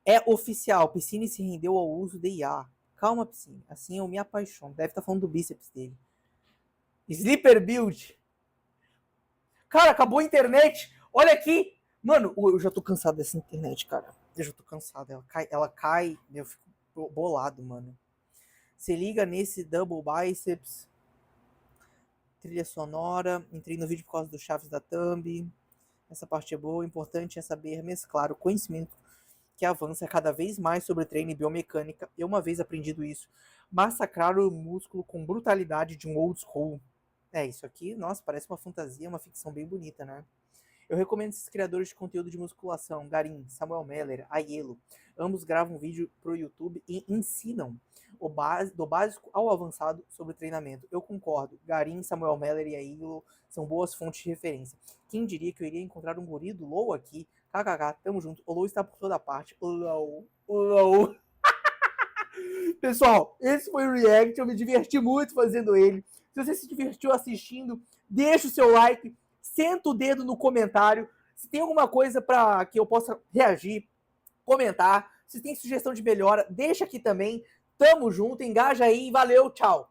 É oficial, Piscine se rendeu ao uso de IA. Calma, Piscine, assim eu me apaixono. Deve estar falando do bíceps dele. Sleeper Build. Cara, acabou a internet. Olha aqui. Mano, eu já tô cansado dessa internet, cara. Eu já tô cansado. Ela cai. Eu fico bolado, mano. Se liga nesse double biceps. Trilha sonora. Entrei no vídeo por causa do Chaves da Thumb. Essa parte é boa. O importante é saber mesclar o conhecimento que avança cada vez mais sobre treino e biomecânica. Eu uma vez aprendido isso. Massacrar o músculo com brutalidade de um old school. É, isso aqui, nossa, parece uma fantasia, uma ficção bem bonita, né? Eu recomendo esses criadores de conteúdo de musculação, Garim, Samuel Meller, Aiello. Ambos gravam vídeo pro YouTube e ensinam do básico ao avançado sobre treinamento. Eu concordo, Garim, Samuel Meller e Aiello são boas fontes de referência. Quem diria que eu iria encontrar um guri do Low aqui? KKK, tamo junto. O Low está por toda parte. O Low. Pessoal, esse foi o React, eu me diverti muito fazendo ele. Se você se divertiu assistindo, deixa o seu like, senta o dedo no comentário. Se tem alguma coisa para que eu possa reagir, comentar. Se tem sugestão de melhora, deixa aqui também. Tamo junto, engaja aí, valeu, tchau!